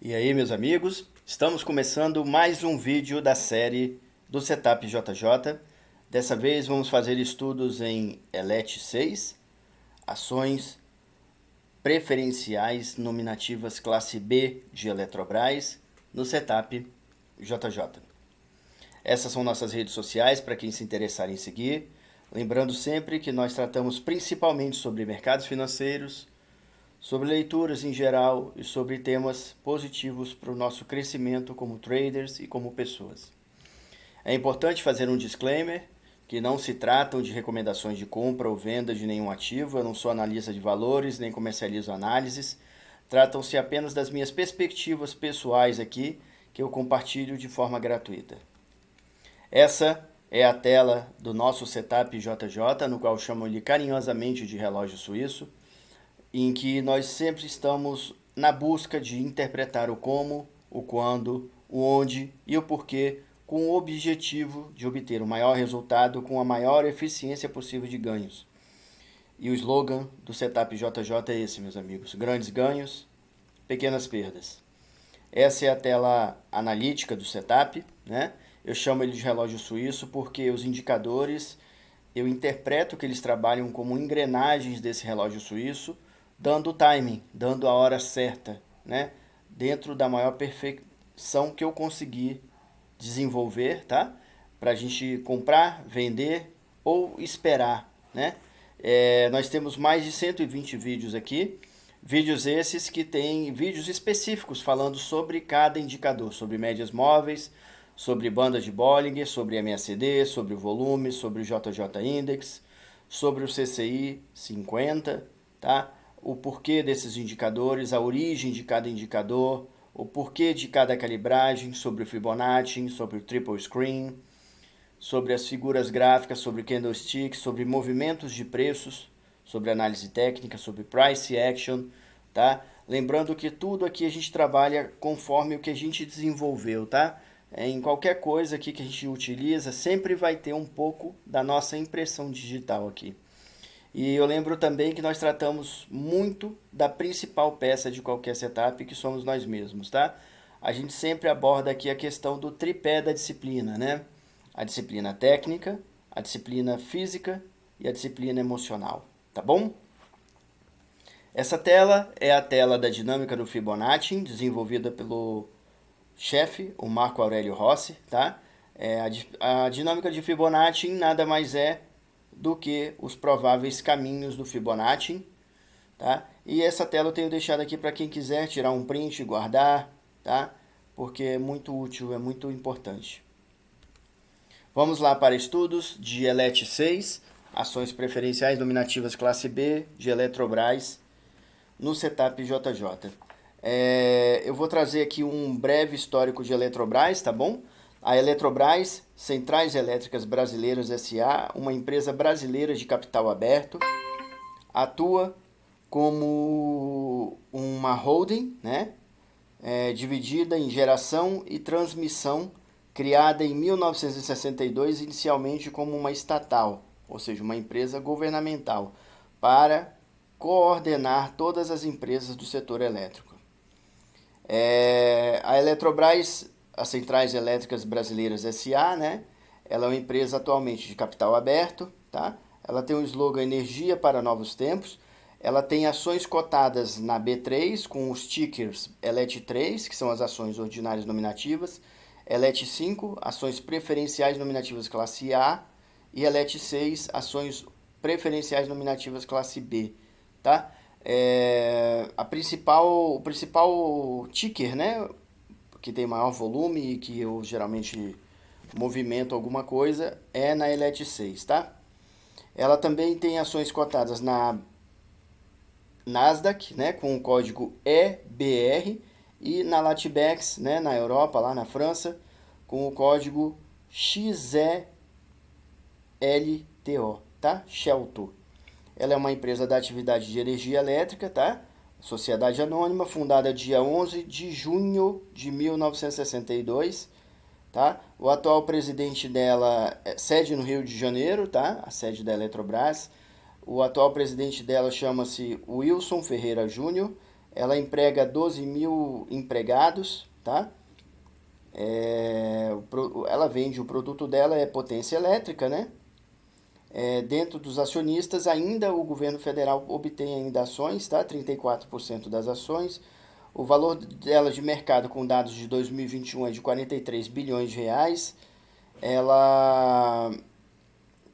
E aí, meus amigos, estamos começando mais um vídeo da série do Setup JJ. Dessa vez vamos fazer estudos em ELET 6, ações preferenciais nominativas classe B de Eletrobras no Setup JJ. Essas são nossas redes sociais para quem se interessar em seguir. Lembrando sempre que nós tratamos principalmente sobre mercados financeiros, sobre leituras em geral e sobre temas positivos para o nosso crescimento como traders e como pessoas. É importante fazer um disclaimer que não se tratam de recomendações de compra ou venda de nenhum ativo, eu não sou analista de valores nem comercializo análises, tratam-se apenas das minhas perspectivas pessoais aqui que eu compartilho de forma gratuita. Essa é a tela do nosso Setup JJ, no qual chamo-lhe carinhosamente de relógio suíço, em que nós sempre estamos na busca de interpretar o como, o quando, o onde e o porquê, com o objetivo de obter o maior resultado com a maior eficiência possível de ganhos. E o slogan do Setup JJ é esse, meus amigos: grandes ganhos, pequenas perdas. Essa é a tela analítica do setup, né? Eu chamo ele de relógio suíço porque os indicadores, eu interpreto que eles trabalham como engrenagens desse relógio suíço, dando o timing, dando a hora certa, né? Dentro da maior perfeição que eu conseguir desenvolver, tá? Para a gente comprar, vender ou esperar, né? Nós temos mais de 120 vídeos aqui. Vídeos esses que têm vídeos específicos falando sobre cada indicador, sobre médias móveis, sobre bandas de Bollinger, sobre MACD, sobre o volume, sobre o JJ Index, sobre o CCI 50, tá? O porquê desses indicadores, a origem de cada indicador, o porquê de cada calibragem, sobre o Fibonacci, sobre o Triple Screen, sobre as figuras gráficas, sobre candlestick, sobre movimentos de preços, sobre análise técnica, sobre price action, tá? Lembrando que tudo aqui a gente trabalha conforme o que a gente desenvolveu, tá? Em qualquer coisa aqui que a gente utiliza, sempre vai ter um pouco da nossa impressão digital aqui. E eu lembro também que nós tratamos muito da principal peça de qualquer setup, que somos nós mesmos, tá? A gente sempre aborda aqui a questão do tripé da disciplina, né? A disciplina técnica, a disciplina física e a disciplina emocional, tá bom? Essa tela é a tela da dinâmica do Fibonacci, desenvolvida pelo chefe, o Marco Aurélio Rossi, tá? A dinâmica de Fibonacci nada mais é do que os prováveis caminhos do Fibonacci, tá? E essa tela eu tenho deixado aqui para quem quiser tirar um print e guardar, tá? Porque é muito útil, é muito importante. Vamos lá para estudos de ELET 6, ações preferenciais nominativas classe B de Eletrobras no Setup JJ. Eu vou trazer aqui um breve histórico de Eletrobras, tá bom? A Eletrobras, Centrais Elétricas Brasileiras S.A., uma empresa brasileira de capital aberto, atua como uma holding, né? Dividida em geração e transmissão, criada em 1962, inicialmente como uma estatal, ou seja, uma empresa governamental, para coordenar todas as empresas do setor elétrico. A Eletrobras, as Centrais Elétricas Brasileiras S.A., né? Ela é uma empresa atualmente de capital aberto, tá? Ela tem o slogan Energia para Novos Tempos. Ela tem ações cotadas na B3 com os tickers ELET3, que são as ações ordinárias nominativas, ELET5, ações preferenciais nominativas classe A, e ELET6, ações preferenciais nominativas classe B, tá? O principal ticker, né, que tem maior volume e que eu geralmente movimento alguma coisa, é na ELET6, tá? Ela também tem ações cotadas na Nasdaq, né, com o código EBR, e na Latibex, né, na Europa, lá na França, com o código XELTO, tá? Shelto. Ela é uma empresa da atividade de energia elétrica, tá? Sociedade Anônima, fundada dia 11 de junho de 1962, tá? O atual presidente dela é sede no Rio de Janeiro, tá? A sede da Eletrobras. O atual presidente dela chama-se Wilson Ferreira Júnior. Ela emprega 12 mil empregados, tá? Ela vende, o produto dela é potência elétrica, né? Dentro dos acionistas, ainda o governo federal obtém ainda ações, tá? 34% das ações. O valor dela de mercado com dados de 2021 é de 43 bilhões de reais. Ela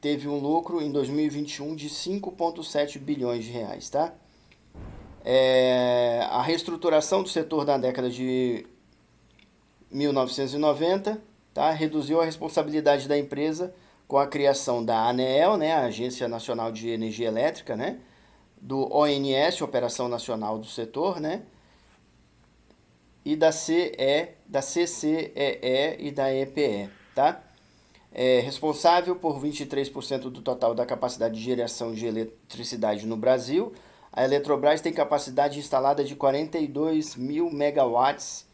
teve um lucro em 2021 de 5,7 bilhões de reais, tá? A reestruturação do setor na década de 1990, tá? Reduziu a responsabilidade da empresa com a criação da ANEEL, né? A Agência Nacional de Energia Elétrica, né? Do ONS, Operação Nacional do Setor, né? E da CCEE e da EPE, tá? É responsável por 23% do total da capacidade de geração de eletricidade no Brasil. A Eletrobras tem capacidade instalada de 42 mil megawatts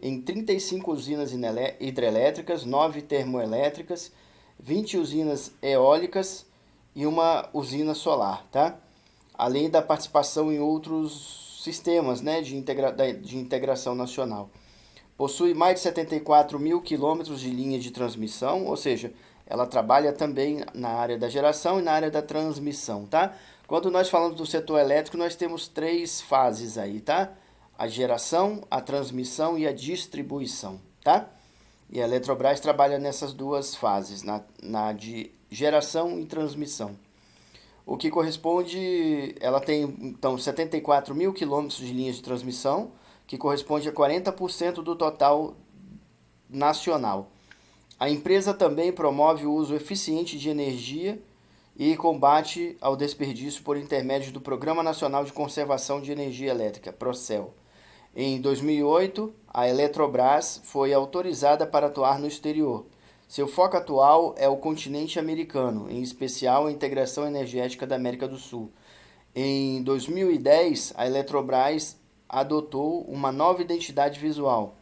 em 35 usinas hidrelétricas, 9 termoelétricas, 20 usinas eólicas e uma usina solar, tá? Além da participação em outros sistemas, né, de integração nacional. Possui mais de 74 mil quilômetros de linha de transmissão, ou seja, ela trabalha também na área da geração e na área da transmissão, tá? Quando nós falamos do setor elétrico, nós temos 3 fases aí, tá? A geração, a transmissão e a distribuição, tá? E a Eletrobras trabalha nessas 2 fases, na de geração e transmissão. O que corresponde, ela tem então 74 mil quilômetros de linhas de transmissão, que corresponde a 40% do total nacional. A empresa também promove o uso eficiente de energia e combate ao desperdício por intermédio do Programa Nacional de Conservação de Energia Elétrica, PROCEL. Em 2008, a Eletrobras foi autorizada para atuar no exterior. Seu foco atual é o continente americano, em especial a integração energética da América do Sul. Em 2010, a Eletrobras adotou uma nova identidade visual,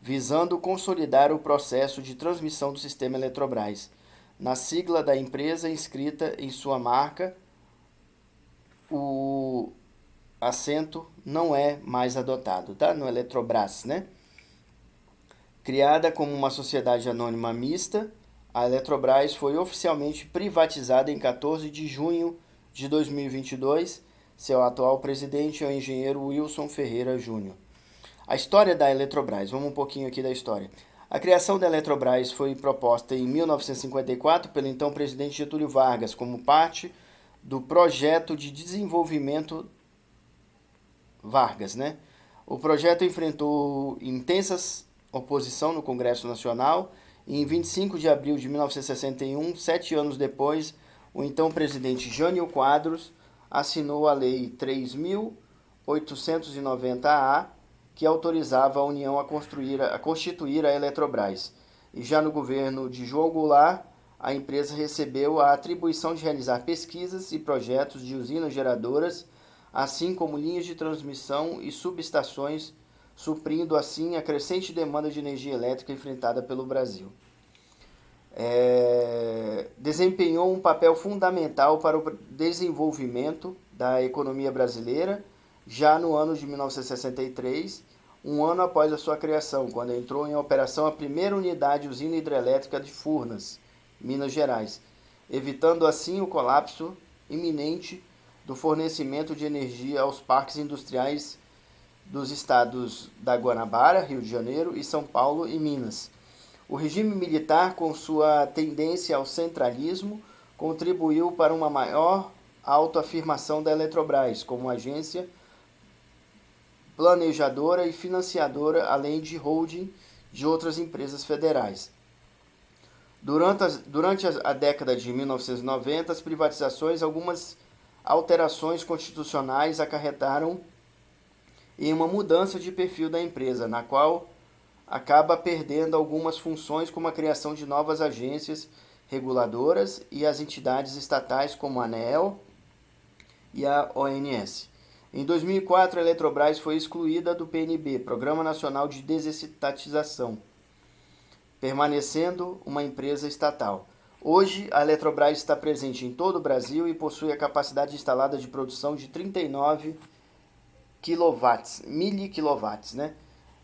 visando consolidar o processo de transmissão do sistema Eletrobras. Na sigla da empresa inscrita em sua marca, o acento não é mais adotado, tá? No Eletrobras, né? Criada como uma sociedade anônima mista, a Eletrobras foi oficialmente privatizada em 14 de junho de 2022. Seu atual presidente é o engenheiro Wilson Ferreira Júnior. A história da Eletrobras, vamos um pouquinho aqui da história. A criação da Eletrobras foi proposta em 1954 pelo então presidente Getúlio Vargas como parte do projeto de desenvolvimento Vargas, né? O projeto enfrentou intensas oposição no Congresso Nacional e em 25 de abril de 1961, 7 anos depois, o então presidente Jânio Quadros assinou a Lei 3.890-A, que autorizava a União a constituir a Eletrobras. E já no governo de João Goulart, a empresa recebeu a atribuição de realizar pesquisas e projetos de usinas geradoras, assim como linhas de transmissão e subestações, suprindo assim a crescente demanda de energia elétrica enfrentada pelo Brasil. Desempenhou um papel fundamental para o desenvolvimento da economia brasileira já no ano de 1963, um ano após a sua criação, quando entrou em operação a primeira unidade usina hidrelétrica de Furnas, Minas Gerais, evitando assim o colapso iminente do fornecimento de energia aos parques industriais dos estados da Guanabara, Rio de Janeiro, e São Paulo e Minas. O regime militar, com sua tendência ao centralismo, contribuiu para uma maior autoafirmação da Eletrobras como agência planejadora e financiadora, além de holding de outras empresas federais. Durante a década de 1990, as privatizações, algumas alterações constitucionais acarretaram em uma mudança de perfil da empresa, na qual acaba perdendo algumas funções, como a criação de novas agências reguladoras e as entidades estatais como a ANEEL e a ONS. Em 2004, a Eletrobras foi excluída do PNB, Programa Nacional de Desestatização, permanecendo uma empresa estatal. Hoje, a Eletrobras está presente em todo o Brasil e possui a capacidade instalada de produção de 39 miliquilowatts, né?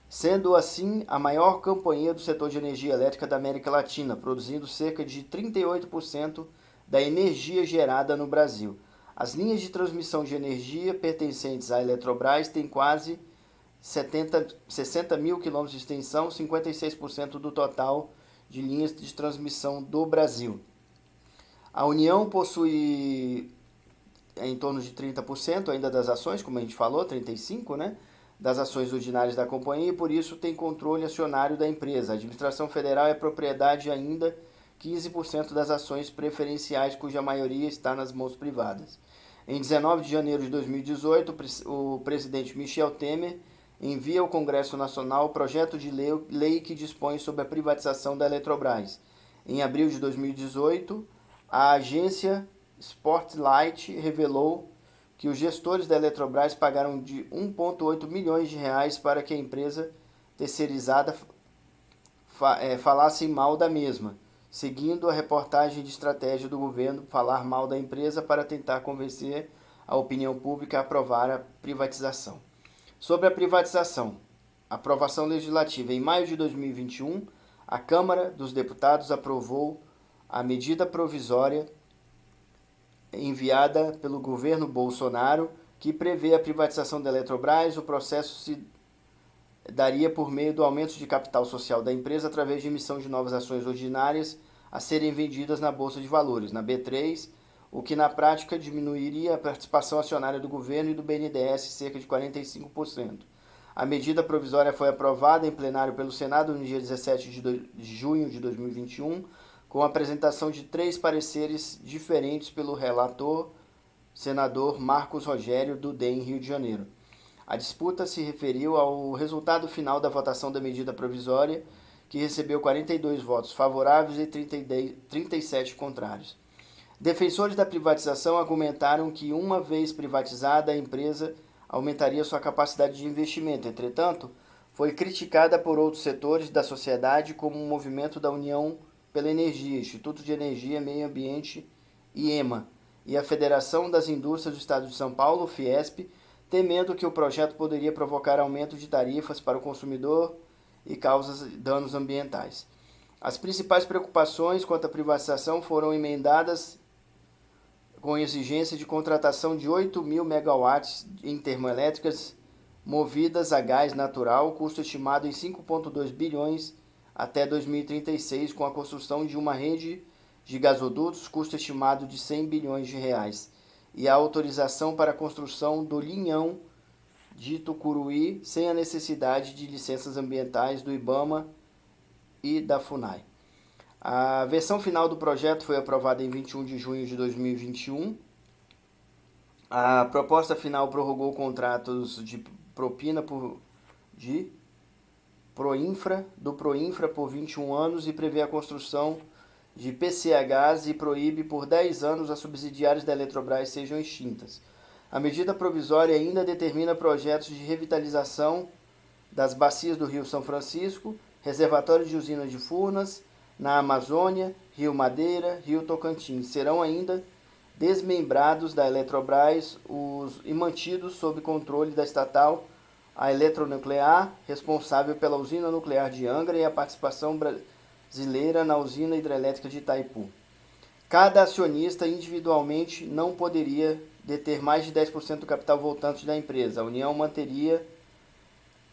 Sendo assim a maior companhia do setor de energia elétrica da América Latina, produzindo cerca de 38% da energia gerada no Brasil. As linhas de transmissão de energia pertencentes à Eletrobras têm quase 60 mil quilômetros de extensão, 56% do total de linhas de transmissão do Brasil. A União possui em torno de 30% ainda das ações, como a gente falou, 35%, né? Das ações ordinárias da companhia e por isso tem controle acionário da empresa. A administração federal é propriedade ainda 15% das ações preferenciais, cuja maioria está nas mãos privadas. Em 19 de janeiro de 2018, o presidente Michel Temer envia ao Congresso Nacional o projeto de lei que dispõe sobre a privatização da Eletrobras. Em abril de 2018, a agência Spotlight revelou que os gestores da Eletrobras pagaram de 1,8 milhões de reais para que a empresa terceirizada falasse mal da mesma, seguindo a reportagem de estratégia do governo falar mal da empresa para tentar convencer a opinião pública a aprovar a privatização. Sobre a privatização, aprovação legislativa. Em maio de 2021, a Câmara dos Deputados aprovou a medida provisória enviada pelo governo Bolsonaro, que prevê a privatização da Eletrobras. O processo se daria por meio do aumento de capital social da empresa através de emissão de novas ações ordinárias a serem vendidas na Bolsa de Valores, na B3, o que na prática diminuiria a participação acionária do governo e do BNDES cerca de 45%. A medida provisória foi aprovada em plenário pelo Senado no dia 17 de junho de 2021, com a apresentação de 3 pareceres diferentes pelo relator, senador Marcos Rogério, do DEM, Rio de Janeiro. A disputa se referiu ao resultado final da votação da medida provisória, que recebeu 42 votos favoráveis e 37 contrários. Defensores da privatização argumentaram que, uma vez privatizada, a empresa aumentaria sua capacidade de investimento. Entretanto, foi criticada por outros setores da sociedade, como o movimento da União pela Energia, Instituto de Energia, Meio Ambiente e EMA, e a Federação das Indústrias do Estado de São Paulo, Fiesp, temendo que o projeto poderia provocar aumento de tarifas para o consumidor e causas danos ambientais. As principais preocupações quanto à privatização foram emendadas com exigência de contratação de 8 mil megawatts em termoelétricas movidas a gás natural, custo estimado em 5,2 bilhões até 2036, com a construção de uma rede de gasodutos, custo estimado de 100 bilhões de reais, e a autorização para a construção do linhão de Tucuruí, sem a necessidade de licenças ambientais do IBAMA e da FUNAI. A versão final do projeto foi aprovada em 21 de junho de 2021. A proposta final prorrogou contratos de propina do Proinfra por 21 anos e prevê a construção de PCHs e proíbe por 10 anos as subsidiárias da Eletrobras sejam extintas. A medida provisória ainda determina projetos de revitalização das bacias do Rio São Francisco, reservatório de usinas de Furnas, na Amazônia, Rio Madeira, Rio Tocantins. Serão ainda desmembrados da Eletrobras e mantidos sob controle da estatal a Eletronuclear, responsável pela usina nuclear de Angra, e a participação brasileira na usina hidrelétrica de Itaipu. Cada acionista individualmente não poderia deter mais de 10% do capital voltante da empresa. A União manteria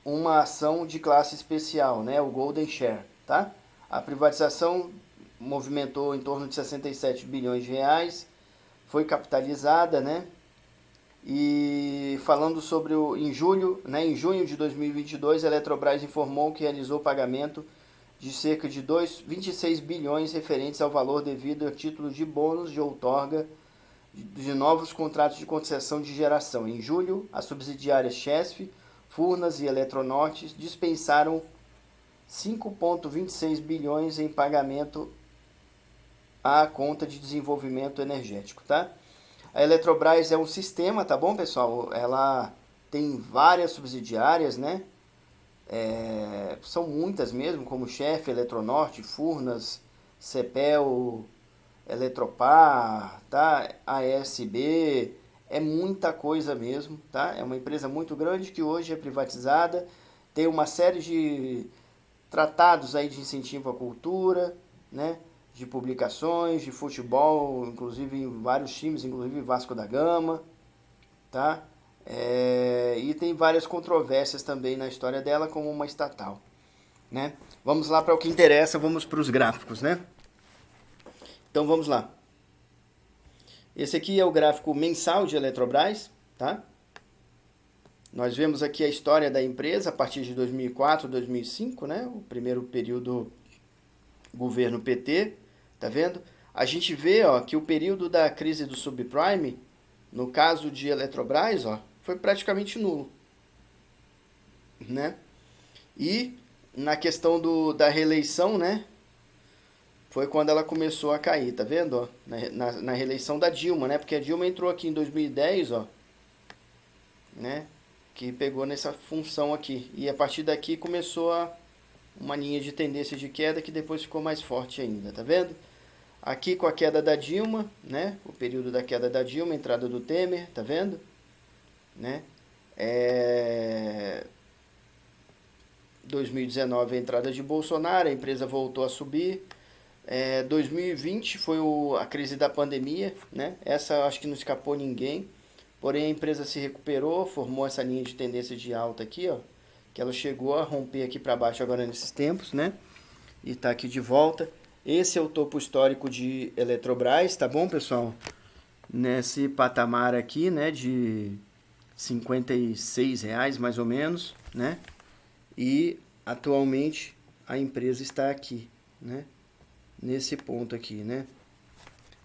uma ação de classe especial, né, o Golden Share, tá? A privatização movimentou em torno de 67 bilhões de reais, foi capitalizada, né? E falando sobre em junho de 2022, a Eletrobras informou que realizou pagamento de cerca de 26 bilhões referentes ao valor devido a título de bônus de outorga de novos contratos de concessão de geração. Em julho, as subsidiárias Chesf, Furnas e Eletronorte dispensaram 5,26 bilhões em pagamento à conta de desenvolvimento energético, tá? A Eletrobras é um sistema, tá bom, pessoal? Ela tem várias subsidiárias, né? São muitas mesmo, como Chesf, Eletronorte, Furnas, Cepel, Eletropar, tá? ASB, é muita coisa mesmo, tá? É uma empresa muito grande que hoje é privatizada, tem uma série de tratados aí de incentivo à cultura, né? De publicações, de futebol, inclusive em vários times, inclusive Vasco da Gama, tá? E tem várias controvérsias também na história dela como uma estatal, né? Vamos lá para o que interessa, vamos para os gráficos, né? Então vamos lá. Esse aqui é o gráfico mensal de Eletrobras, tá? Nós vemos aqui a história da empresa a partir de 2004, 2005, né? O primeiro período governo PT, tá vendo? A gente vê, ó, que o período da crise do subprime, no caso de Eletrobras, ó, foi praticamente nulo, né? E na questão da reeleição, né? Foi quando ela começou a cair, tá vendo? Ó? Na reeleição da Dilma, né? Porque a Dilma entrou aqui em 2010, ó, né? Que pegou nessa função aqui. E a partir daqui começou uma linha de tendência de queda que depois ficou mais forte ainda, tá vendo? Aqui com a queda da Dilma, né? O período da queda da Dilma, entrada do Temer, tá vendo? Né? 2019 a entrada de Bolsonaro, a empresa voltou a subir. 2020 foi a crise da pandemia, né? Essa acho que não escapou ninguém. Porém a empresa se recuperou, formou essa linha de tendência de alta aqui, ó, que ela chegou a romper aqui para baixo agora nesses tempos, né? E tá aqui de volta. Esse é o topo histórico de Eletrobras, tá bom, pessoal? Nesse patamar aqui, né, de R$ 56 mais ou menos, né? E atualmente a empresa está aqui, né? Nesse ponto aqui, né?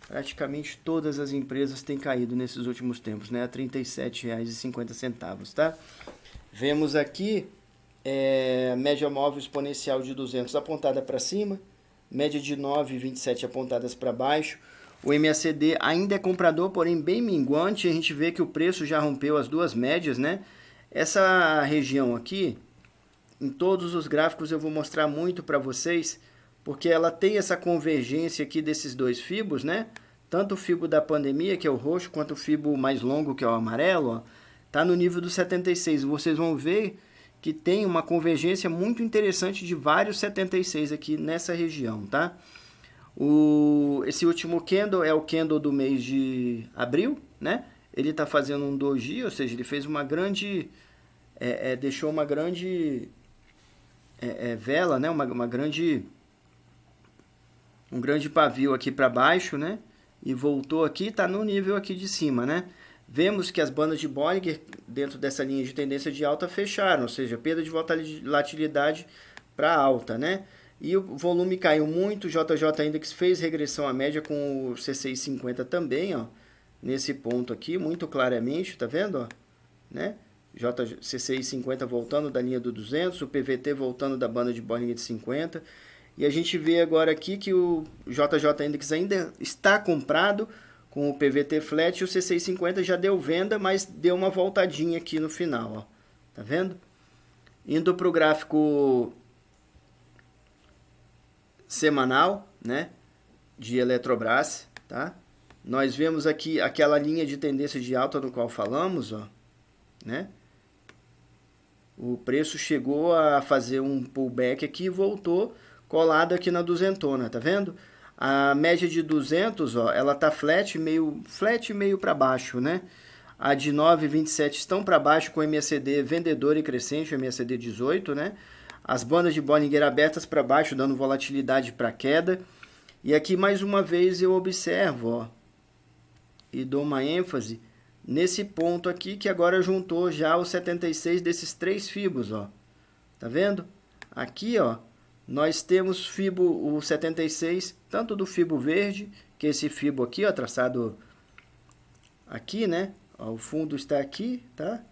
Praticamente todas as empresas têm caído nesses últimos tempos, né? A R$ 37,50, tá? Vemos aqui média móvel exponencial de 200 apontada para cima, média de 9,27 apontadas para baixo. O MACD ainda é comprador, porém bem minguante. A gente vê que o preço já rompeu as duas médias, né? Essa região aqui, em todos os gráficos eu vou mostrar muito para vocês, porque ela tem essa convergência aqui desses dois fibos, né? Tanto o fibo da pandemia, que é o roxo, quanto o fibo mais longo, que é o amarelo, ó, tá no nível do 76. Vocês vão ver que tem uma convergência muito interessante de vários 76 aqui nessa região, tá? Esse último candle é o candle do mês de abril, né? Ele tá fazendo um doji, ou seja, ele fez uma grande... deixou uma grande vela, né? Um grande pavio aqui para baixo, né? E voltou aqui, tá no nível aqui de cima, né? Vemos que as bandas de Bollinger dentro dessa linha de tendência de alta fecharam, ou seja, perda de volatilidade para alta, né? E o volume caiu muito, o JJ Index fez regressão à média com o C650 também, ó, nesse ponto aqui, muito claramente, tá vendo, ó, né? C650 voltando da linha do 200, o PVT voltando da banda de Bollinger de 50. E a gente vê agora aqui que o JJ Index ainda está comprado com o PVT flat e o C650 já deu venda, mas deu uma voltadinha aqui no final, ó. Tá vendo? Indo para o gráfico semanal, né, de Eletrobras, tá? Nós vemos aqui aquela linha de tendência de alta do qual falamos, ó, né? O preço chegou a fazer um pullback aqui e voltou colado aqui na duzentona, tá vendo? A média de 200, ó, ela tá flat meio para baixo, né? A de 9,27 estão para baixo com o MACD vendedor e crescente, o MACD 18, né? As bandas de Bollinger abertas para baixo, dando volatilidade para queda. E aqui mais uma vez eu observo, ó, e dou uma ênfase nesse ponto aqui que agora juntou já os 76 desses três fibos, ó. Tá vendo? Aqui, ó, nós temos fibo, o 76, tanto do fibo verde, que é esse fibo aqui, ó, traçado aqui, né? Ó, o fundo está aqui, tá?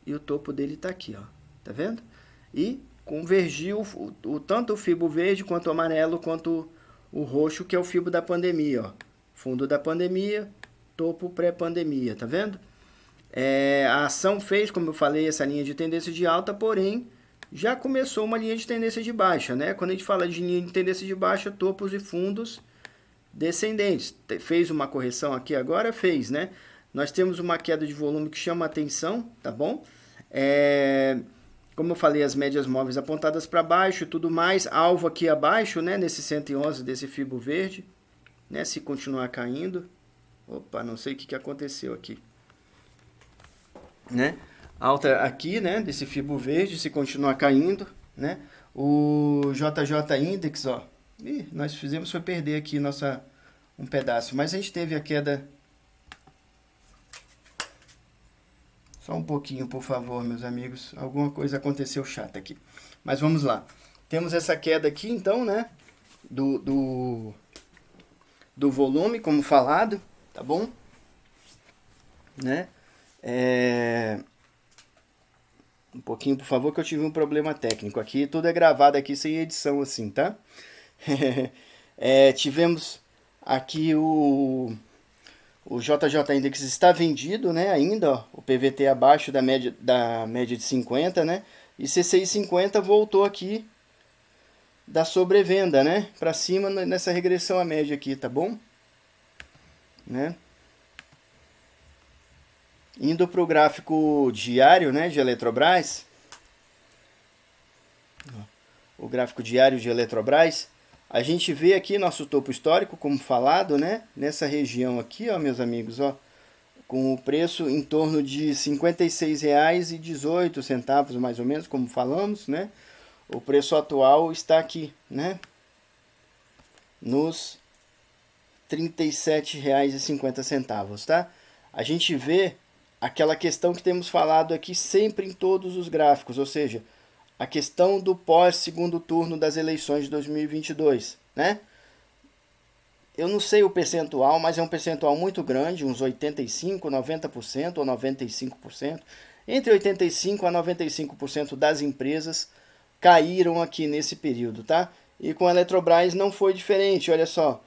E o topo dele tá aqui, ó. Tá vendo? E convergiu tanto o fibo verde, quanto o amarelo, quanto o roxo, que é o fibo da pandemia, ó. Fundo da pandemia, topo pré-pandemia, tá vendo? A ação fez, como eu falei, essa linha de tendência de alta, porém, já começou uma linha de tendência de baixa, né? Quando a gente fala de linha de tendência de baixa, topos e fundos descendentes. Fez uma correção aqui agora? Fez, né? nós temos uma queda de volume que chama a atenção, tá bom? Como eu falei, as médias móveis apontadas para baixo e tudo mais, alvo aqui abaixo, né, nesse 111 desse fibro verde, né, se continuar caindo. Opa, não sei o que aconteceu aqui. Né? Alta aqui, né, desse fibro verde, se continuar caindo, né? O JJ Index, ó, nós fizemos foi perder aqui um pedaço, mas a gente teve a queda. Só um pouquinho, por favor, meus amigos. Alguma coisa aconteceu chata aqui. Mas vamos lá. Temos essa queda aqui, então, né? Do volume, como falado, tá bom? Né? Um pouquinho, por favor, que eu tive um problema técnico aqui. Tudo é gravado aqui sem edição, assim, tá? Tivemos aqui o JJ Index está vendido, né, ainda, ó, o PVT abaixo da média de 50, né, e CCI 50 voltou aqui da sobrevenda, né, para cima nessa regressão à média aqui, tá bom? Né? Indo para o gráfico diário, né, de Eletrobras, o gráfico diário de Eletrobras, a gente vê aqui nosso topo histórico, como falado, né? Nessa região aqui, ó, meus amigos, ó, com o preço em torno de R$ 56,18, mais ou menos, como falamos, né? O preço atual está aqui, né? Nos R$ 37,50, tá? A gente vê aquela questão que temos falado aqui sempre em todos os gráficos, ou seja, a questão do pós-segundo turno das eleições de 2022, né? Eu não sei o percentual, mas é um percentual muito grande, uns 85%, 90% ou 95%. Entre 85% a 95% das empresas caíram aqui nesse período, tá? E com a Eletrobras não foi diferente, olha só.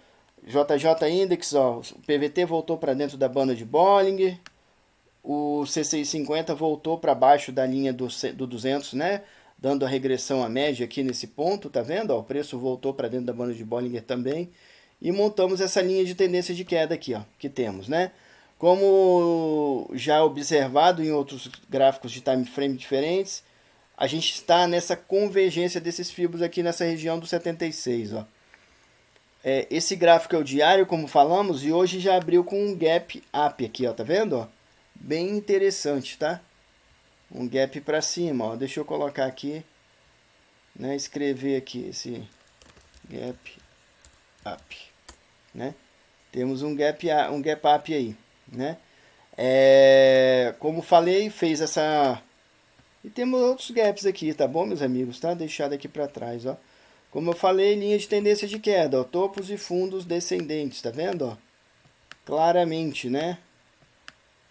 JJ Index, ó, o PVT voltou para dentro da banda de Bollinger, o CCI 50 voltou para baixo da linha do 200, né? Dando a regressão à média aqui nesse ponto, tá vendo? Ó, o preço voltou para dentro da banda de Bollinger também. E montamos essa linha de tendência de queda aqui, ó, que temos, né? Como já observado em outros gráficos de time frame diferentes, a gente está nessa convergência desses fibros aqui nessa região do 76, ó. Esse gráfico é o diário, como falamos, e hoje já abriu com um gap up aqui, ó, tá vendo? Ó? Bem interessante, tá? Um gap para cima, ó. Deixa eu colocar aqui, né, escrever aqui esse gap up, né? Temos um gap up aí, né? Como falei, fez essa, e temos outros gaps aqui, tá bom, meus amigos, tá? Deixado aqui para trás, ó. Como eu falei, linha de tendência de queda, ó, topos e fundos descendentes, tá vendo, ó? Claramente, né?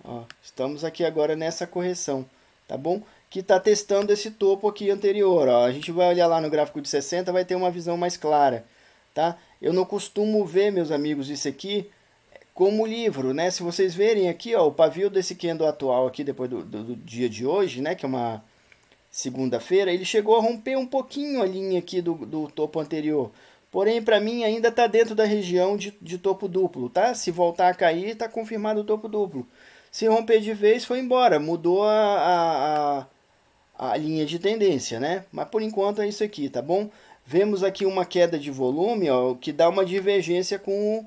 Ó, estamos aqui agora nessa correção, tá bom? Que está testando esse topo aqui anterior, ó. A gente vai olhar lá no gráfico de 60, vai ter uma visão mais clara, tá? Eu não costumo ver, meus amigos, isso aqui como livro, né? Se vocês verem aqui, ó, o pavio desse candle atual aqui, depois do dia de hoje, né? Que é uma segunda-feira, ele chegou a romper um pouquinho a linha aqui do topo anterior. Porém, para mim, ainda está dentro da região de topo duplo, tá? Se voltar a cair, está confirmado o topo duplo. Se romper de vez, foi embora, mudou a linha de tendência, né? Mas por enquanto é isso aqui, tá bom? Vemos aqui uma queda de volume, ó, que dá uma divergência com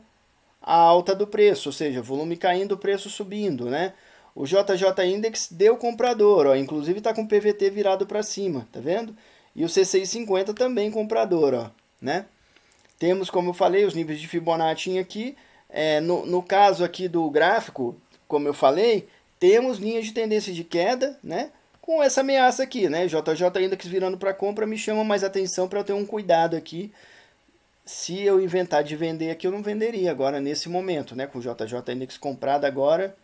a alta do preço, ou seja, volume caindo, preço subindo, né? O JJ Index deu comprador, ó, inclusive está com o PVT virado para cima, tá vendo? E o CCI 50 também comprador, ó, né? Temos, como eu falei, os níveis de Fibonacci aqui. No caso aqui do gráfico, como eu falei, temos linhas de tendência de queda, né? Com essa ameaça aqui, né? JJ Index virando para compra me chama mais atenção para eu ter um cuidado aqui. Se eu inventar de vender aqui, eu não venderia agora nesse momento, né? Com o JJ Index comprado agora,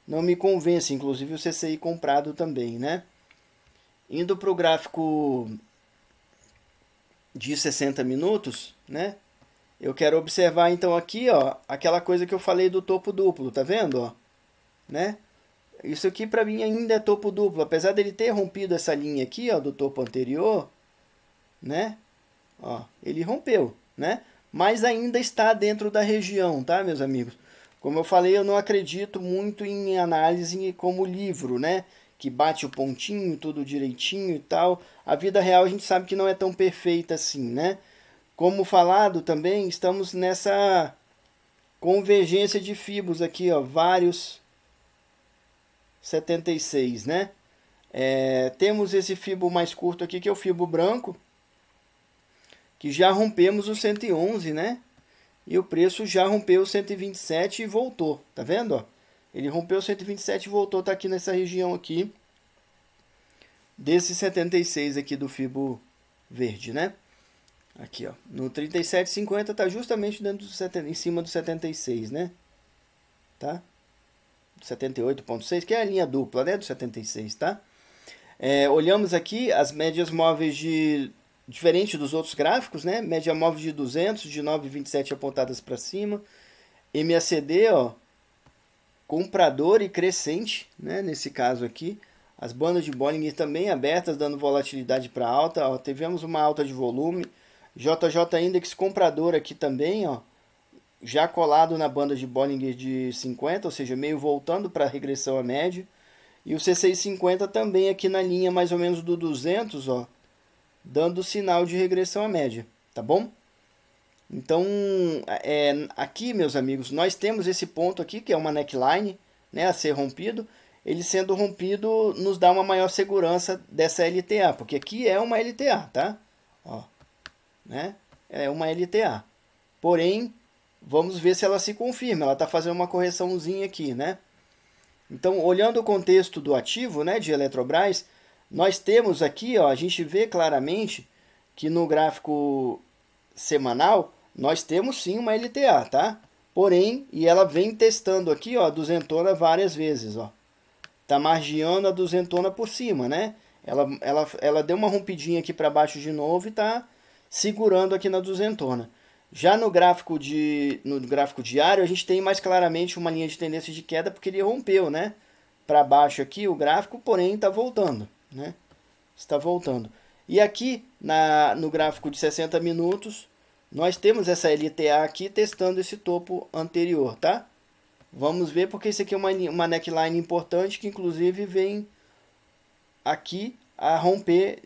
não me convence, inclusive o CCI comprado também, né? Indo para o gráfico de 60 minutos, né? Eu quero observar então aqui, ó, aquela coisa que eu falei do topo duplo, tá vendo, ó? Né? Isso aqui para mim ainda é topo duplo, apesar dele ter rompido essa linha aqui, ó, do topo anterior, né? Ó, ele rompeu, né? Mas ainda está dentro da região, tá, meus amigos? Como eu falei, eu não acredito muito em análise como livro, né? Que bate o pontinho, tudo direitinho e tal. A vida real a gente sabe que não é tão perfeita assim, né? Como falado também, estamos nessa convergência de fibos aqui, ó, vários 76, né? Temos esse fibo mais curto aqui, que é o fibo branco, que já rompemos o 111, né? E o preço já rompeu o 127 e voltou, tá vendo? Ó? Ele rompeu o 127 e voltou, tá aqui nessa região aqui, desse 76 aqui do fibo verde, né? Aqui, ó, no 37,50 tá justamente dentro do em cima do 76, né? Tá? 78,6, que é a linha dupla, né, do 76, tá? Olhamos aqui as médias móveis diferente dos outros gráficos, né? Média móvel de 200, de 9,27 apontadas para cima. MACD, ó, comprador e crescente, né? Nesse caso aqui. As bandas de Bollinger também abertas, dando volatilidade para alta. Ó, tivemos uma alta de volume. JJ Index comprador aqui também, ó, já colado na banda de Bollinger de 50, ou seja, meio voltando para a regressão à média. E o C650 também aqui na linha mais ou menos do 200, ó, dando sinal de regressão à média, tá bom? Então, aqui, meus amigos, nós temos esse ponto aqui, que é uma neckline, né, a ser rompido. Ele sendo rompido nos dá uma maior segurança dessa LTA, porque aqui é uma LTA, tá? Ó, né? É uma LTA. Porém, vamos ver se ela se confirma. Ela está fazendo uma correçãozinha aqui, né? Então, olhando o contexto do ativo, né, de Eletrobras, nós temos aqui, ó, a gente vê claramente que no gráfico semanal, nós temos sim uma LTA, tá? Porém, e ela vem testando aqui, ó, a duzentona várias vezes, ó. Tá margeando a duzentona por cima, né? Ela deu uma rompidinha aqui para baixo de novo e tá segurando aqui na duzentona. Já no gráfico diário, a gente tem mais claramente uma linha de tendência de queda, porque ele rompeu, né? Para baixo aqui o gráfico, porém está voltando, né? Está voltando. E aqui no gráfico de 60 minutos, nós temos essa LTA aqui testando esse topo anterior, tá? Vamos ver, porque isso aqui é uma neckline importante, que inclusive vem aqui a romper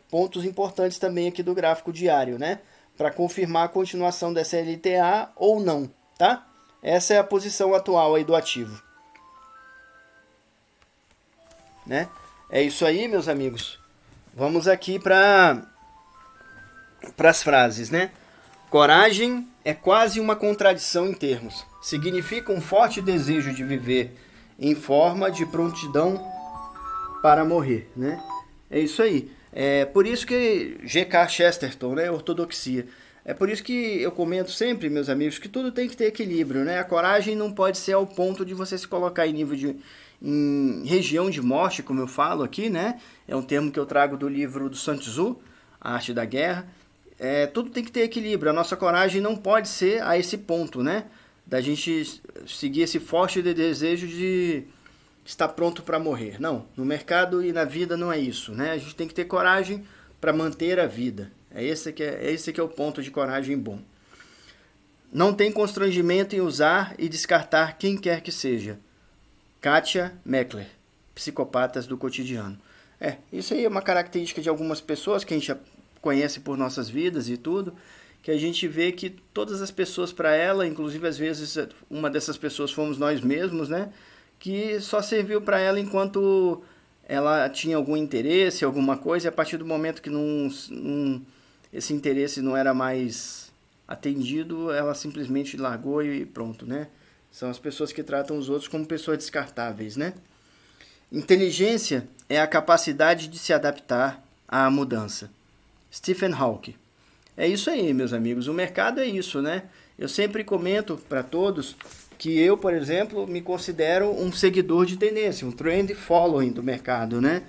pontos importantes também aqui do gráfico diário, né? Para confirmar a continuação dessa LTA ou não, tá? Essa é a posição atual aí do ativo, né? É isso aí, meus amigos. Vamos aqui para as frases, né? Coragem é quase uma contradição em termos. Significa um forte desejo de viver em forma de prontidão para morrer, né? É isso aí. É por isso que G.K. Chesterton, né, ortodoxia. É por isso que eu comento sempre, meus amigos, que tudo tem que ter equilíbrio, né? A coragem não pode ser ao ponto de você se colocar em região de morte, como eu falo aqui, né? É um termo que eu trago do livro do Sun Tzu, A Arte da Guerra. Tudo tem que ter equilíbrio. A nossa coragem não pode ser a esse ponto, né? Da gente seguir esse forte desejo de estar pronto para morrer. Não, no mercado e na vida não é isso, né? A gente tem que ter coragem para manter a vida. Esse que é o ponto de coragem bom. Não tem constrangimento em usar e descartar quem quer que seja. Katia Meckler, Psicopatas do Cotidiano. Isso aí é uma característica de algumas pessoas que a gente conhece por nossas vidas e tudo, que a gente vê que todas as pessoas para ela, inclusive às vezes uma dessas pessoas fomos nós mesmos, né? Que só serviu para ela enquanto ela tinha algum interesse, alguma coisa, e a partir do momento que esse interesse não era mais atendido, ela simplesmente largou e pronto, né? São as pessoas que tratam os outros como pessoas descartáveis, né? Inteligência é a capacidade de se adaptar à mudança. Stephen Hawking. É isso aí, meus amigos. O mercado é isso, né? Eu sempre comento para todos que eu, por exemplo, me considero um seguidor de tendência, um trend following do mercado, né?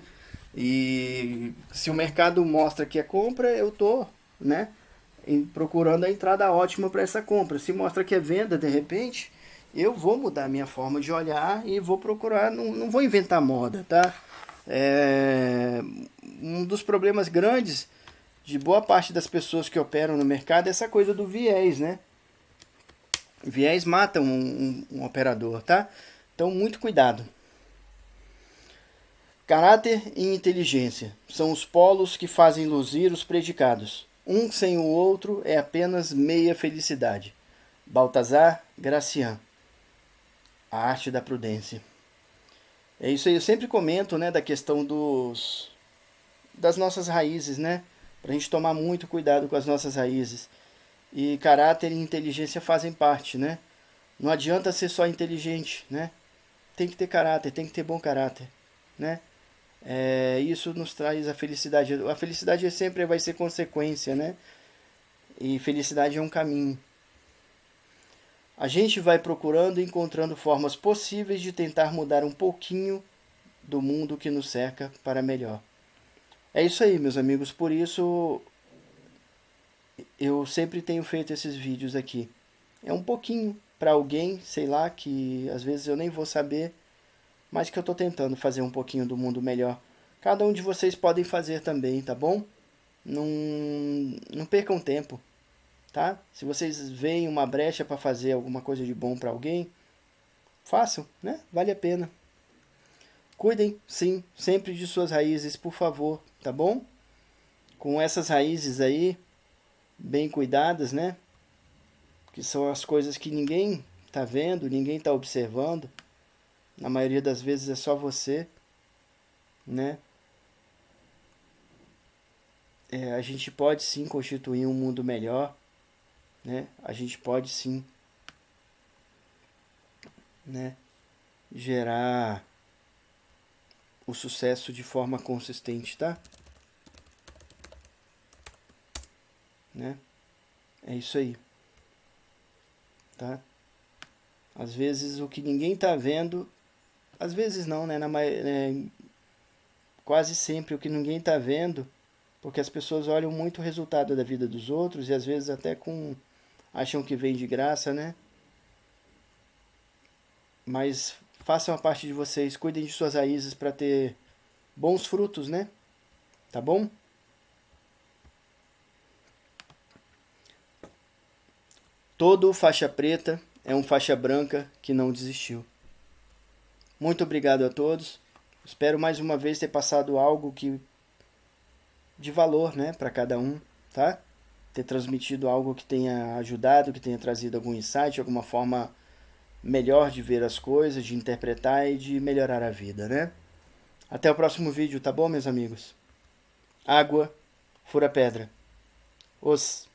E se o mercado mostra que é compra, eu tô, né, procurando a entrada ótima para essa compra. Se mostra que é venda, de repente, eu vou mudar a minha forma de olhar e vou procurar, não vou inventar moda, tá? Um dos problemas grandes de boa parte das pessoas que operam no mercado é essa coisa do viés, né? Viés mata um operador, tá? Então, muito cuidado. Caráter e inteligência são os polos que fazem luzir os predicados. Um sem o outro é apenas meia felicidade. Baltazar Gracian, A Arte da Prudência. É isso aí, eu sempre comento, né, da questão das nossas raízes, né? Pra gente tomar muito cuidado com as nossas raízes. E caráter e inteligência fazem parte, né? Não adianta ser só inteligente, né? Tem que ter caráter, tem que ter bom caráter, né? Isso nos traz a felicidade. A felicidade sempre vai ser consequência, né? E felicidade é um caminho. A gente vai procurando e encontrando formas possíveis de tentar mudar um pouquinho do mundo que nos cerca para melhor. É isso aí, meus amigos. Por isso, eu sempre tenho feito esses vídeos aqui. É um pouquinho para alguém, sei lá, que às vezes eu nem vou saber, mas que eu estou tentando fazer um pouquinho do mundo melhor. Cada um de vocês podem fazer também, tá bom? Não, não percam tempo, tá? Se vocês veem uma brecha para fazer alguma coisa de bom para alguém, façam, né? Vale a pena. Cuidem, sim, sempre de suas raízes, por favor, tá bom? Com essas raízes aí, bem cuidadas, né? Que são as coisas que ninguém tá vendo, ninguém tá observando. Na maioria das vezes é só você, né? A gente pode sim constituir um mundo melhor, né? A gente pode sim, né, gerar o sucesso de forma consistente, tá? Né? É isso aí, tá? Às vezes o que ninguém tá vendo, às vezes não, né? Quase sempre o que ninguém tá vendo, porque as pessoas olham muito o resultado da vida dos outros e às vezes até acham que vem de graça, né? Mas façam a parte de vocês, cuidem de suas raízes para ter bons frutos, né? Tá bom? Todo faixa preta é um faixa branca que não desistiu. Muito obrigado a todos. Espero mais uma vez ter passado algo de valor, né, para cada um, tá? Ter transmitido algo que tenha ajudado, que tenha trazido algum insight, alguma forma melhor de ver as coisas, de interpretar e de melhorar a vida, né? Até o próximo vídeo, tá bom, meus amigos? Água, fura pedra. Os